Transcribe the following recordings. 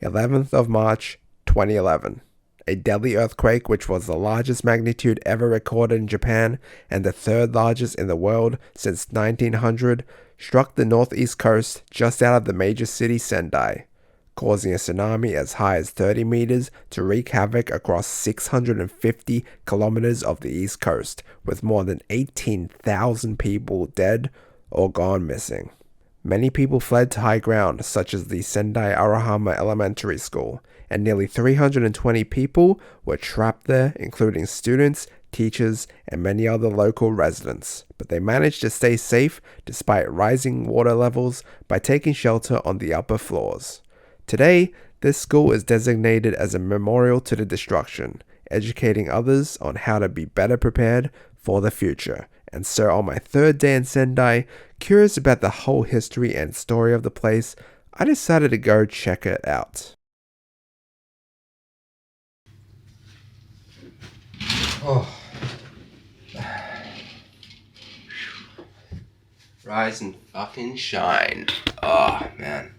11th of March 2011. A deadly earthquake, which was the largest magnitude ever recorded in Japan and the third largest in the world since 1900, struck the northeast coast just out of the major city Sendai, causing a tsunami as high as 30 meters to wreak havoc across 650 kilometers of the east coast, with more than 18,000 people dead or gone missing. Many people fled to high ground, such as the Sendai Arahama Elementary School, and nearly 320 people were trapped there, including students, teachers, and many other local residents. But they managed to stay safe despite rising water levels by taking shelter on the upper floors. Today, this school is designated as a memorial to the destruction, educating others on how to be better prepared for the future. And so on my third day in Sendai, curious about the whole history and story of the place, I decided to go check it out. Oh. Rise and fucking shine. Oh, man.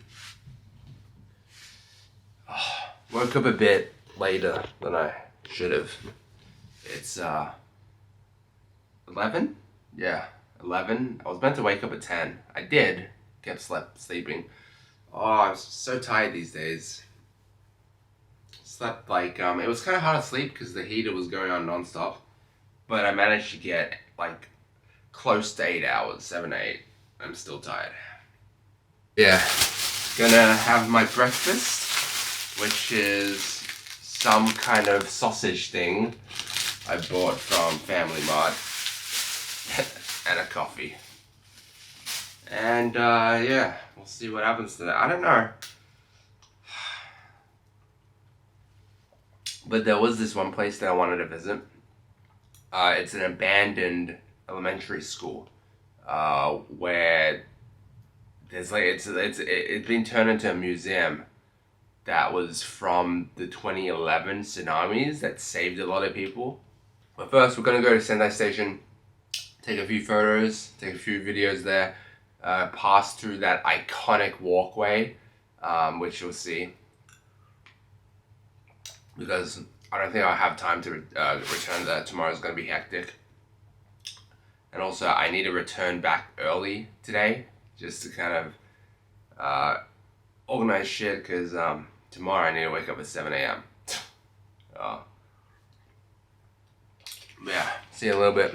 Woke up a bit later than I should have. It's 11? Yeah, 11. I was meant to wake up at 10. I did. Kept sleeping. Oh, I'm so tired these days. Slept like, it was kind of hard to sleep because the heater was going on non-stop. But I managed to get like close to 8 hours, 7 to 8. I'm still tired. Yeah, gonna have my breakfast, which is some kind of sausage thing I bought from Family Mart. And a coffee. And yeah, we'll see what happens today. I don't know. But there was this one place that I wanted to visit. It's an abandoned elementary school where there's like it's been turned into a museum that was from the 2011 tsunamis that saved a lot of people. But first, we're gonna go to Sendai Station, take a few photos, take a few videos there, pass through that iconic walkway, which you'll see. Because I don't think I'll have time to return to that. Tomorrow's going to be hectic. And also, I need to return back early today, just to kind of organize shit, because tomorrow I need to wake up at 7 a.m. Yeah, see you in a little bit.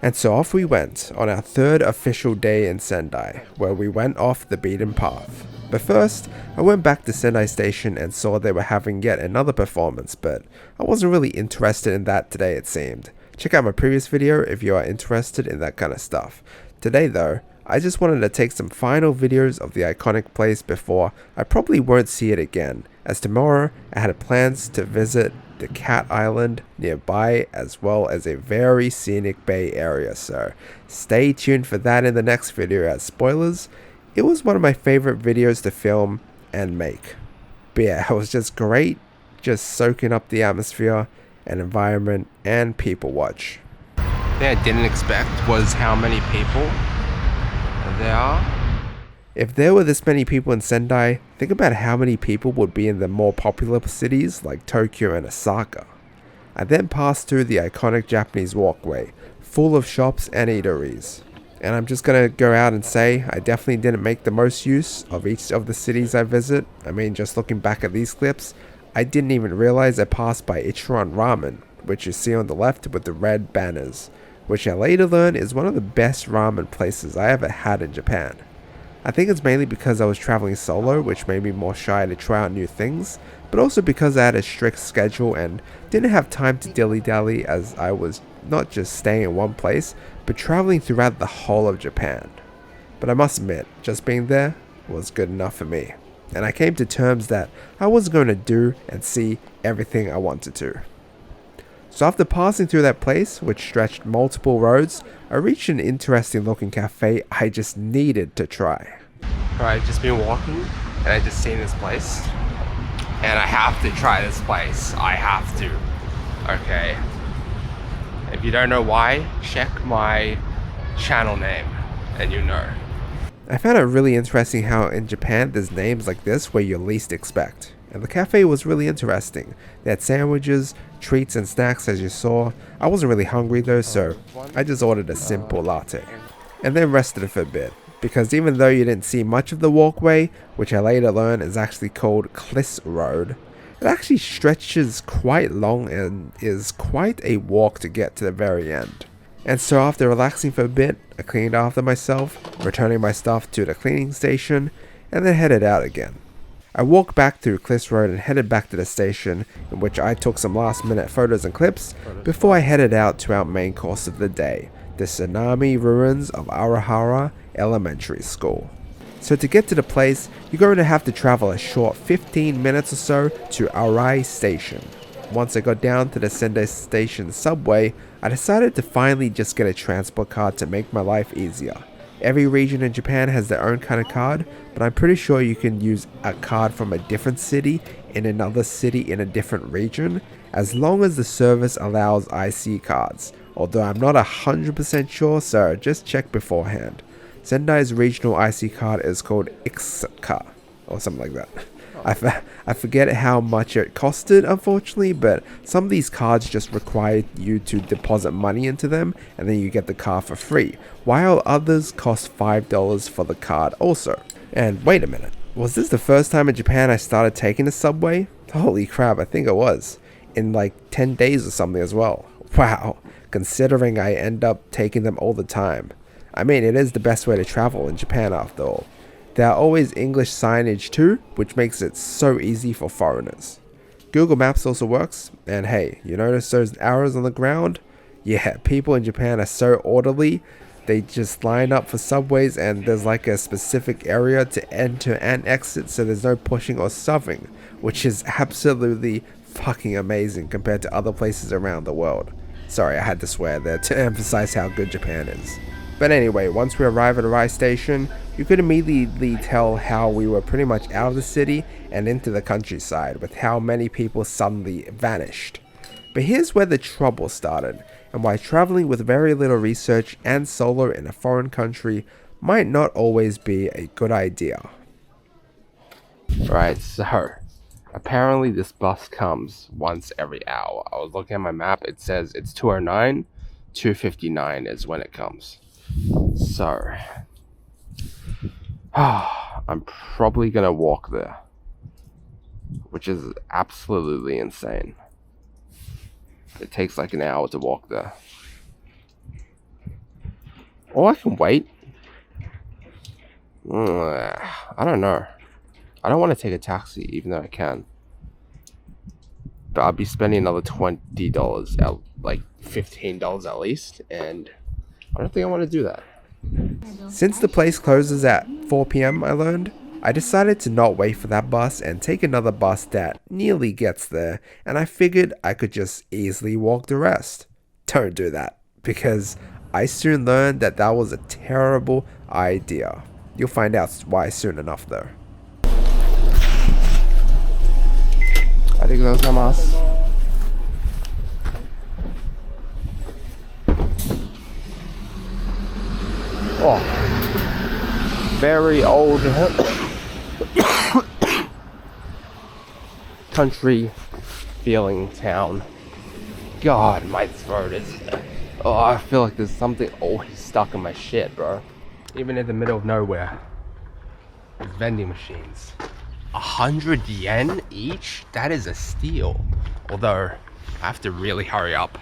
And so off we went on our third official day in Sendai, where we went off the beaten path. But first, I went back to Sendai Station and saw they were having yet another performance, but I wasn't really interested in that today, it seemed. Check out my previous video if you are interested in that kind of stuff. Today though, I just wanted to take some final videos of the iconic place before I probably won't see it again, as tomorrow I had plans to visit the Cat Island nearby, as well as a very scenic bay area, so stay tuned for that in the next video. As spoilers, it was one of my favorite videos to film and make. But yeah, it was just great, just soaking up the atmosphere and environment and people watch. The thing I didn't expect was how many people there are. If there were this many people in Sendai, think about how many people would be in the more popular cities like Tokyo and Osaka. I then passed through the iconic Japanese walkway, full of shops and eateries. And I'm just gonna go out and say, I definitely didn't make the most use of each of the cities I visit. I mean, just looking back at these clips, I didn't even realize I passed by Ichiran Ramen, which you see on the left with the red banners, which I later learned is one of the best ramen places I ever had in Japan. I think it's mainly because I was traveling solo, which made me more shy to try out new things, but also because I had a strict schedule and didn't have time to dilly-dally, as I was not just staying in one place, but traveling throughout the whole of Japan. But I must admit, just being there was good enough for me, and I came to terms that I was going to do and see everything I wanted to. So after passing through that place, which stretched multiple roads, I reached an interesting looking cafe I just needed to try. Alright, just been walking and I just seen this place. And I have to try this place. I have to. Okay. If you don't know why, check my channel name. and you know. I found it really interesting how in Japan there's names like this where you least expect. And the cafe was really interesting. They had sandwiches, treats and snacks as you saw. I wasn't really hungry though, so I just ordered a simple latte. And then rested for a bit. Because even though you didn't see much of the walkway, which I later learned is actually called Cliss Road, it actually stretches quite long and is quite a walk to get to the very end. And so after relaxing for a bit, I cleaned after myself, returning my stuff to the cleaning station, and then headed out again. I walked back through Cliffs Road and headed back to the station, in which I took some last minute photos and clips before I headed out to our main course of the day, the Tsunami ruins of Arahama Elementary School. So to get to the place, you're going to have to travel a short 15 minutes or so to Arai station. Once I got down to the Sendai Station subway, I decided to finally just get a transport card to make my life easier. Every region in Japan has their own kind of card, but I'm pretty sure you can use a card from a different city in another city in a different region, as long as the service allows IC cards, although I'm not 100% sure, so just check beforehand. Sendai's regional IC card is called Ixka, or something like that. I forget how much it costed, unfortunately, but some of these cards just require you to deposit money into them and then you get the card for free, while others cost $5 for the card also. And wait a minute, was this the first time in Japan I started taking the subway? Holy crap, I think it was. In like 10 days or something as well. Wow, considering I end up taking them all the time. I mean, it is the best way to travel in Japan after all. There are always English signage too, which makes it so easy for foreigners. Google Maps also works, and hey, you notice those arrows on the ground? Yeah, people in Japan are so orderly, they just line up for subways and there's like a specific area to enter and exit, so there's no pushing or shoving, which is absolutely fucking amazing compared to other places around the world. Sorry, I had to swear there to emphasize how good Japan is. But anyway, once we arrived at Arai station, you could immediately tell how we were pretty much out of the city and into the countryside with how many people suddenly vanished. But here's where the trouble started, and why traveling with very little research and solo in a foreign country might not always be a good idea. Right, so apparently this bus comes once every hour. I was looking at my map, it says it's 2:09, 2:59 is when it comes. So, I'm probably gonna walk there, which is absolutely insane. It takes like an hour to walk there. Or I can wait. I don't know. I don't want to take a taxi, even though I can. But I'll be spending another $20, like $15 at least, and I don't think I want to do that. Since the place closes at 4 PM, I learned, I decided to not wait for that bus and take another bus that nearly gets there, and I figured I could just easily walk the rest. Don't do that, because I soon learned that that was a terrible idea. You'll find out why soon enough though. Arigatou gozaimasu. Oh, very old country feeling town. God, my throat is... Oh, I feel like there's something always stuck in my shit, bro. Even in the middle of nowhere, there's vending machines. 100 yen each? That is a steal. Although, I have to really hurry up,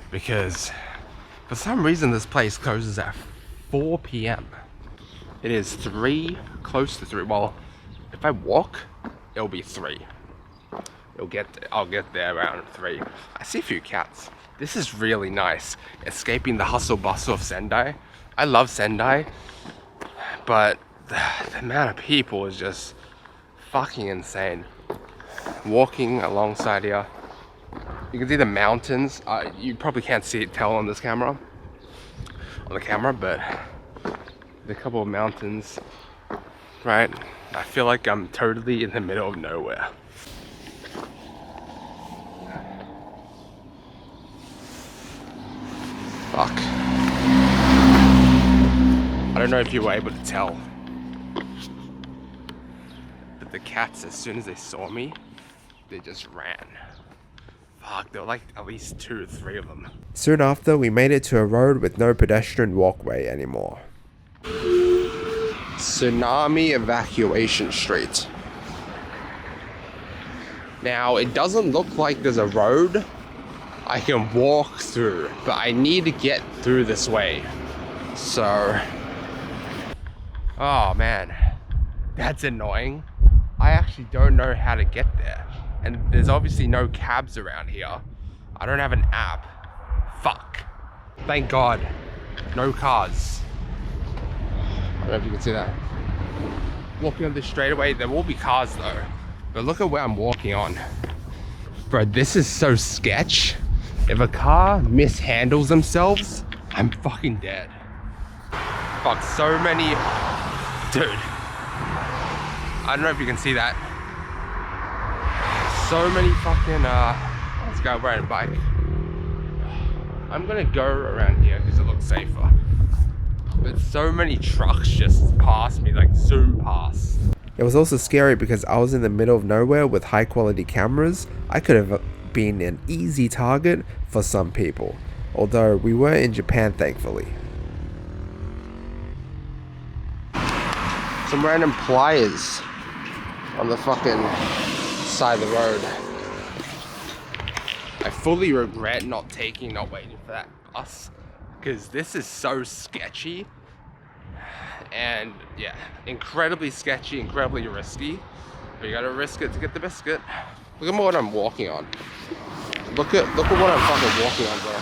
because for some reason this place closes at 4 PM. It is 3, close to 3. Well, if I walk, it'll be 3. I'll get there around 3. I see a few cats. This is really nice. Escaping the hustle bustle of Sendai. I love Sendai, but the amount of people is just fucking insane. Walking alongside here, you can see the mountains. You probably can't tell on this camera. But the couple of mountains, right? I feel like I'm totally in the middle of nowhere. Fuck. don't know if you were able to tell, but the cats, as soon as they saw me, they just ran. Fuck, there were like at least 2 or 3 of them. Soon after, we made it to a road with no pedestrian walkway anymore. Tsunami Evacuation Street. Now, it doesn't look like there's a road I can walk through, but I need to get through this way. So, oh man, that's annoying. I actually don't know how to get there. And there's obviously no cabs around here. I don't have an app. Fuck. Thank God. No cars. I don't know if you can see that. Walking on this straightaway, there will be cars though. But look at where I'm walking on. Bro, this is so sketch. If a car mishandles themselves, I'm fucking dead. Fuck, so many... Dude. I don't know if you can see that. So many fucking, this guy riding a bike. I'm gonna go around here because it looks safer. But so many trucks just pass me, like zoom past. It was also scary because I was in the middle of nowhere with high quality cameras. I could have been an easy target for some people. Although we were in Japan, thankfully. Some random pliers on the fucking side of the road. I fully regret not waiting for that bus, because this is so sketchy, and yeah, incredibly sketchy, incredibly risky, but you gotta risk it to get the biscuit. Look at what I'm walking on. Look at what I'm fucking walking on, bro.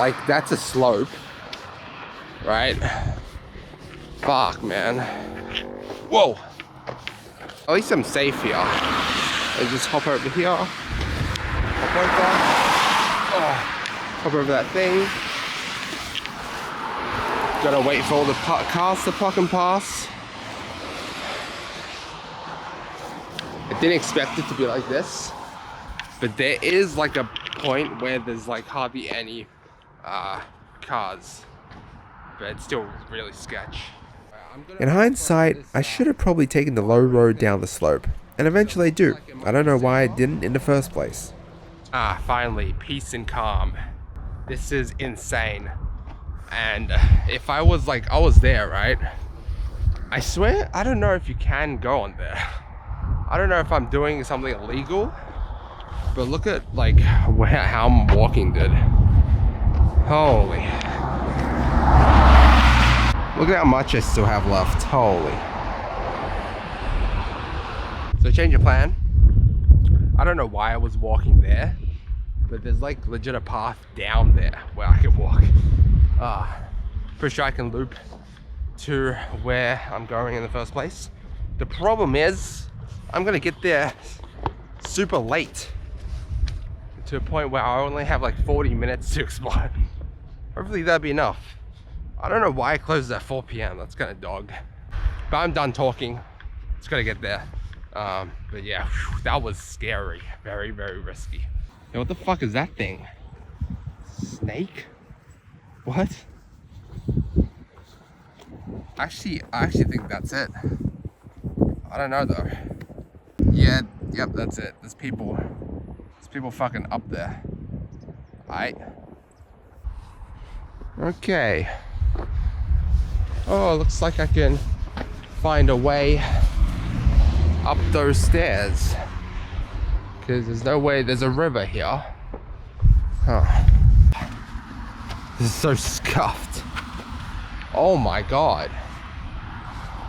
Like, that's a slope, right? Fuck, man. Whoa. At least I'm safe here. I just hop over here. Hop over. Oh, hop over that thing. Gotta wait for all the cars to fucking pass. I didn't expect it to be like this, but there is like a point where there's like hardly any cars, but it's still really sketch. In hindsight, I should have probably taken the low road down the slope, and eventually I do. I don't know why I didn't in the first place. Ah, finally, peace and calm. This is insane. And if I was there, right? I swear, I don't know if you can go on there. I don't know if I'm doing something illegal, but look at like how I'm walking, dude. Holy. Look at how much I still have left. Holy. So change of plan. I don't know why I was walking there, but there's like legit a path down there where I can walk. Pretty sure I can loop to where I'm going in the first place. The problem is, I'm gonna get there super late, to a point where I only have like 40 minutes to explore. Hopefully that'll be enough. I don't know why it closes at 4 p.m. That's kind of dog. But I'm done talking. Just gotta get there. But yeah, whew, that was scary. Very, very risky. Hey, what the fuck is that thing? Snake? What? I actually think that's it. I don't know though. Yeah, yep, that's it. There's people fucking up there. Alright. Okay. Oh, looks like I can find a way up those stairs. Because there's no way, there's a river here. Huh. This is so scuffed. Oh my god.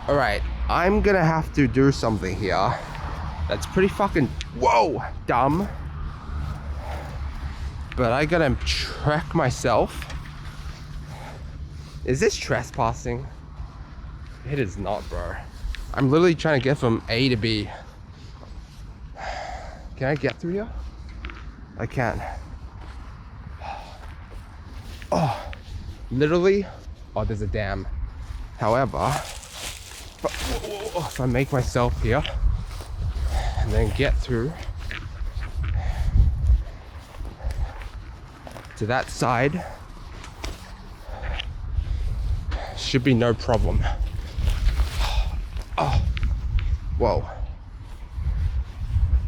Alright, I'm gonna have to do something here that's pretty fucking, whoa, dumb. But I gotta track myself. Is this trespassing? It is not, bro. I'm literally trying to get from A to B. Can I get through here? I can. Oh, literally. Oh, there's a dam. However, if I make myself here and then get through to that side, Should be no problem. Oh, whoa.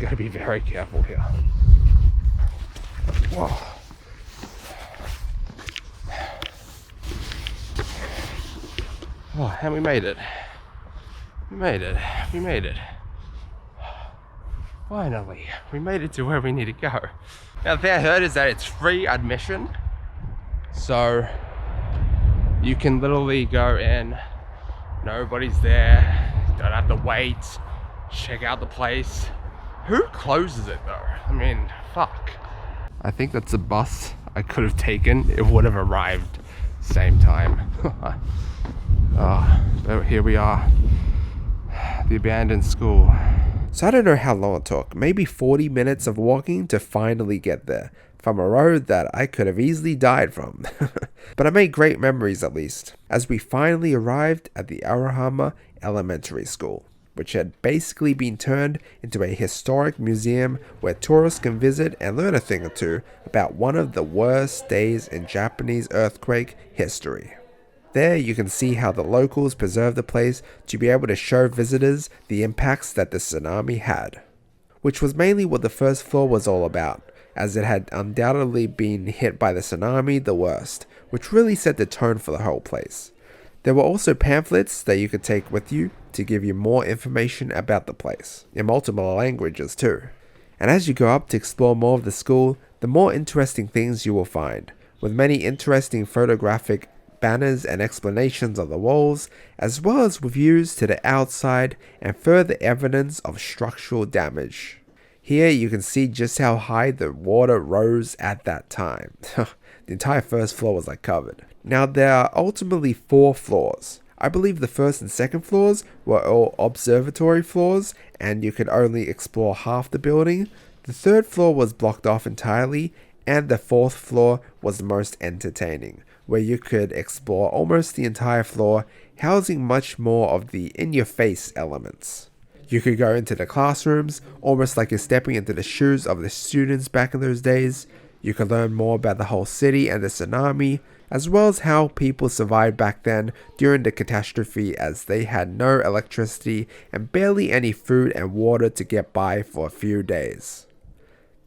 Gotta be very careful here. Whoa. Oh, and we made it. We made it. We made it. Finally, we made it to where we need to go. Now, the thing I heard is that it's free admission. So, you can literally go in, nobody's there, don't have to wait, check out the place. Who closes it though? I mean, fuck. I think that's a bus I could have taken. It would have arrived same time. But here we are, the abandoned school. So I don't know how long it took, maybe 40 minutes of walking to finally get there, from a road that I could have easily died from. But I made great memories at least, as we finally arrived at the Arahama Elementary School, which had basically been turned into a historic museum where tourists can visit and learn a thing or two about one of the worst days in Japanese earthquake history. There you can see how the locals preserved the place to be able to show visitors the impacts that the tsunami had, which was mainly what the first floor was all about, as it had undoubtedly been hit by the tsunami the worst, which really set the tone for the whole place. There were also pamphlets that you could take with you to give you more information about the place, in multiple languages too. And as you go up to explore more of the school, the more interesting things you will find, with many interesting photographic banners and explanations on the walls, as well as reviews to the outside and further evidence of structural damage. Here you can see just how high the water rose at that time. The entire first floor was like covered. Now there are ultimately 4 floors. I believe the first and second floors were all observatory floors and you could only explore half the building. The third floor was blocked off entirely, and the fourth floor was the most entertaining, where you could explore almost the entire floor, housing much more of the in-your-face elements. You could go into the classrooms, almost like you're stepping into the shoes of the students back in those days. You could learn more about the whole city and the tsunami, as well as how people survived back then during the catastrophe, as they had no electricity and barely any food and water to get by for a few days.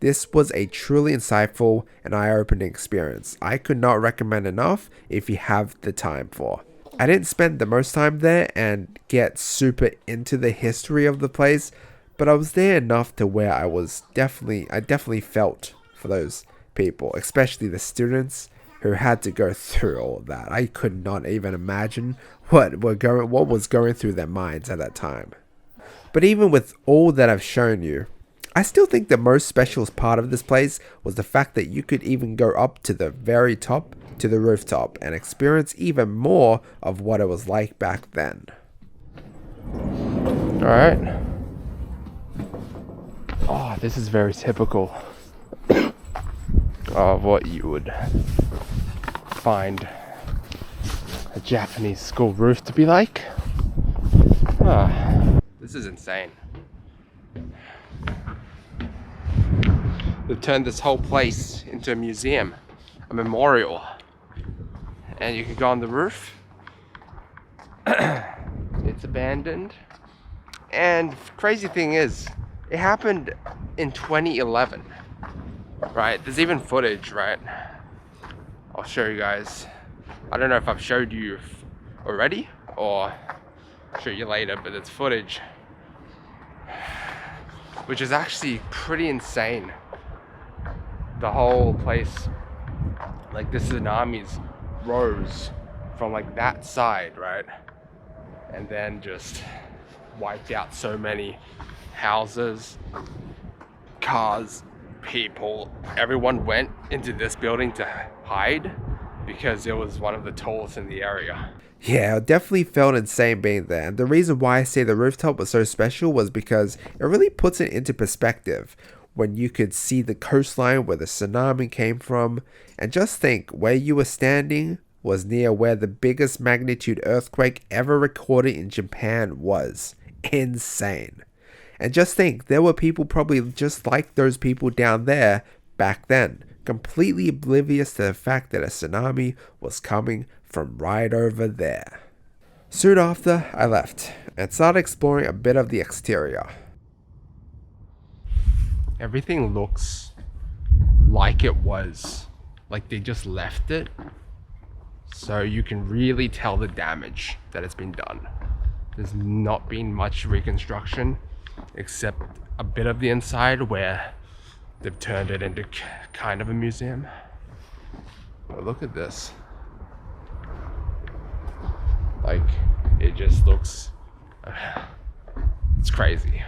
This was a truly insightful and eye-opening experience I could not recommend enough if you have the time for. I didn't spend the most time there and get super into the history of the place, but I was there enough to where I definitely felt for those people, especially the students who had to go through all of that. I could not even imagine what was going through their minds at that time. But even with all that I've shown you, I still think the most special part of this place was the fact that you could even go up to the very top, to the rooftop, and experience even more of what it was like back then. Alright. Oh, this is very typical of what you would find a Japanese school roof to be like. This is insane. They've turned this whole place into a museum, a memorial. And you can go on the roof. It's abandoned. And crazy thing is, it happened in 2011. Right? There's even footage, right? I'll show you guys. I don't know if I've showed you already or show you later, but it's footage, which is actually pretty insane. The whole place, like the tsunamis rose from like that side, right? And then just wiped out so many houses, cars, people. Everyone went into this building to hide because it was one of the tallest in the area. Yeah, it definitely felt insane being there. And the reason why I say the rooftop was so special was because it really puts it into perspective when you could see the coastline where the tsunami came from. And just think, where you were standing was near where the biggest magnitude earthquake ever recorded in Japan was. Insane. And just think, there were people probably just like those people down there back then, completely oblivious to the fact that a tsunami was coming from right over there. Soon after, I left and started exploring a bit of the exterior. Everything looks like it was, like they just left it, so you can really tell the damage that has been done. There's not been much reconstruction except a bit of the inside where they've turned it into kind of a museum. But look at this. Like, it just looks, it's crazy.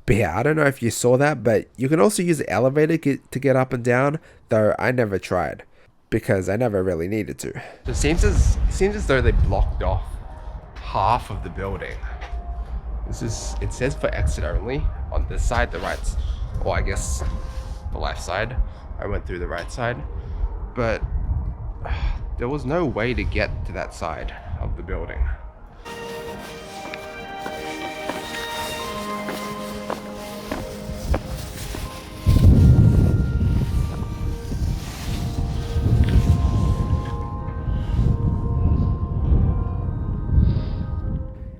But yeah, I don't know if you saw that, but you can also use the elevator to get up and down, though I never tried because I never really needed to. It seems as though they blocked off half of the building. It says for exit only on this side, the right, or I guess the left side. I went through the right side, but there was no way to get to that side of the building.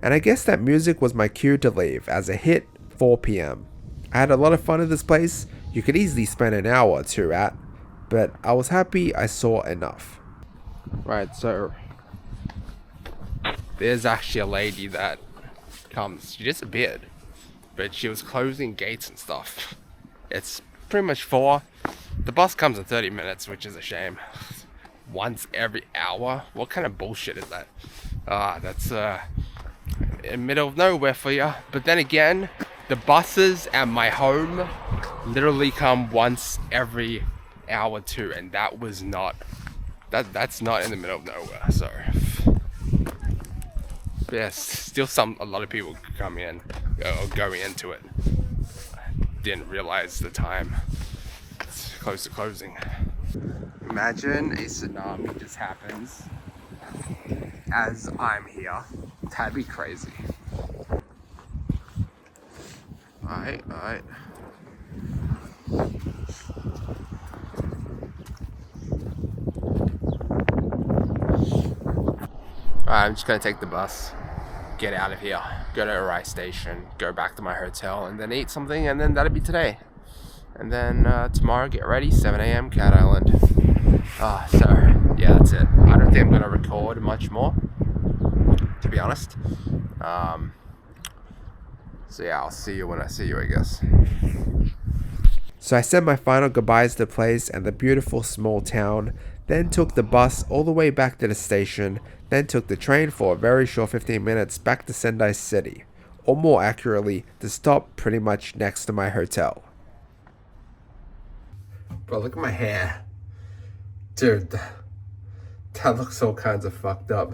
And I guess that music was my cue to leave as it hit 4 p.m. I had a lot of fun at this place. You could easily spend an hour or two at, but I was happy I saw enough. Right, so there's actually a lady that comes. She disappeared, but she was closing gates and stuff. It's pretty much 4. The bus comes in 30 minutes, which is a shame. Once every hour? What kind of bullshit is that? That's in the middle of nowhere for you. But then again, the buses at my home literally come once every hour too, and that was not, that's not in the middle of nowhere. So yes, still a lot of people come in or go into it. Didn't realize the time. It's close to closing. Imagine a tsunami just happens as I'm here. That'd be crazy. Alright. Alright, I'm just gonna take the bus, get out of here, go to Arai Station, go back to my hotel, and then eat something, and then that'll be today. And then tomorrow, get ready, 7 a.m. Cat Island. So yeah, that's it. I don't think I'm gonna record much more, to be honest. So yeah, I'll see you when I see you, I guess. So I said my final goodbyes to the place and the beautiful small town, then took the bus all the way back to the station, then took the train for a very short 15 minutes back to Sendai City, or more accurately, the stop pretty much next to my hotel. Bro, look at my hair. Dude, that looks all kinds of fucked up.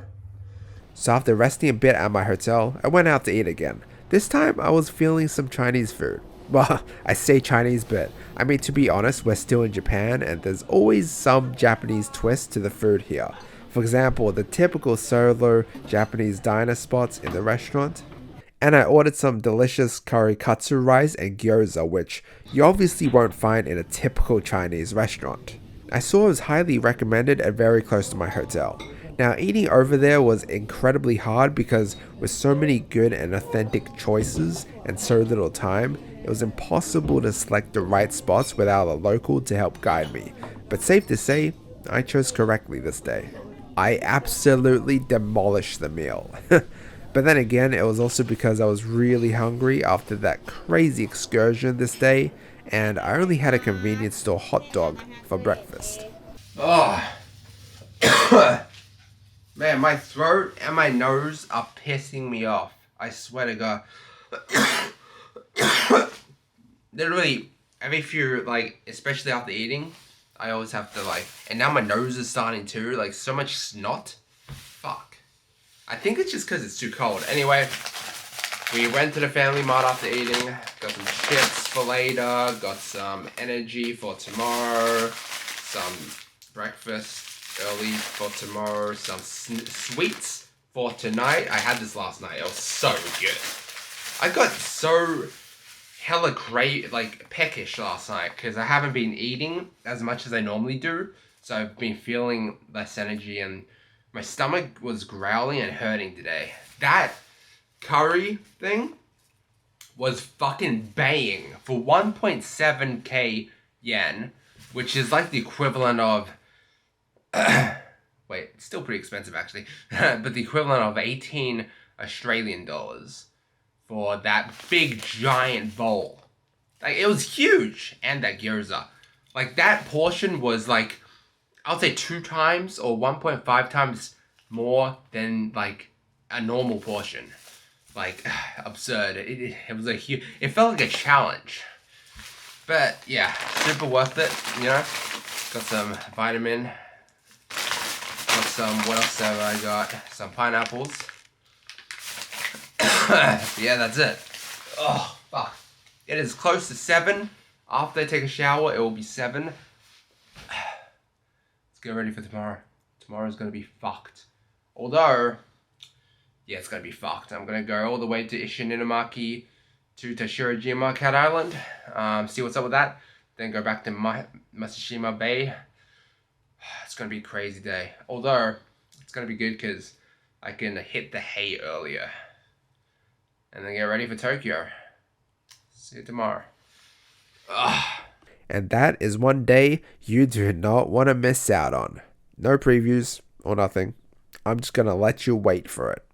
So after resting a bit at my hotel, I went out to eat again. This time I was feeling some Chinese food. Well, I say Chinese, but I mean, to be honest, we're still in Japan and there's always some Japanese twist to the food here. For example, the typical solo Japanese diner spots in the restaurant. And I ordered some delicious curry katsu rice and gyoza, which you obviously won't find in a typical Chinese restaurant. I saw it was highly recommended and very close to my hotel. Now, eating over there was incredibly hard because with so many good and authentic choices and so little time, it was impossible to select the right spots without a local to help guide me. But safe to say, I chose correctly this day. I absolutely demolished the meal. But then again, it was also because I was really hungry after that crazy excursion this day, and I only had a convenience store hot dog for breakfast. Oh. Man, my throat and my nose are pissing me off. I swear to God. Literally, every few, especially after eating, I always have to, and now my nose is starting to, so much snot. Fuck. I think it's just because it's too cold. Anyway, we went to the Family Mart after eating, got some chips for later, got some energy for tomorrow, some breakfast early for tomorrow, some sweets for tonight. I had this last night. It was so good. I got so hella peckish last night because I haven't been eating as much as I normally do. So I've been feeling less energy and My stomach was growling and hurting today. That curry thing was fucking baying for 1.7k yen, which is like the equivalent of wait, it's still pretty expensive actually, but the equivalent of 18 Australian dollars for that big giant bowl. Like, it was huge. And that gyoza. Like, that portion was like, I would say 2 times or 1.5 times more than like a normal portion. Like, absurd. It was a huge, it felt like a challenge. But yeah, super worth it, you know. Got some vitamin. Got some, what else have I got? Some pineapples. Yeah, that's it. Oh, fuck. It is close to 7. After I take a shower, it will be 7. Let's get ready for tomorrow. Tomorrow's gonna be fucked. Although, yeah, it's gonna be fucked. I'm gonna go all the way to Ishininamaki to Tashirajima Cat Island. See what's up with that. Then go back to Matsushima Bay. It's gonna be a crazy day. Although, it's gonna be good because I can hit the hay earlier. And then get ready for Tokyo. See you tomorrow. Ugh. And that is one day you do not want to miss out on. No previews or nothing. I'm just going to let you wait for it.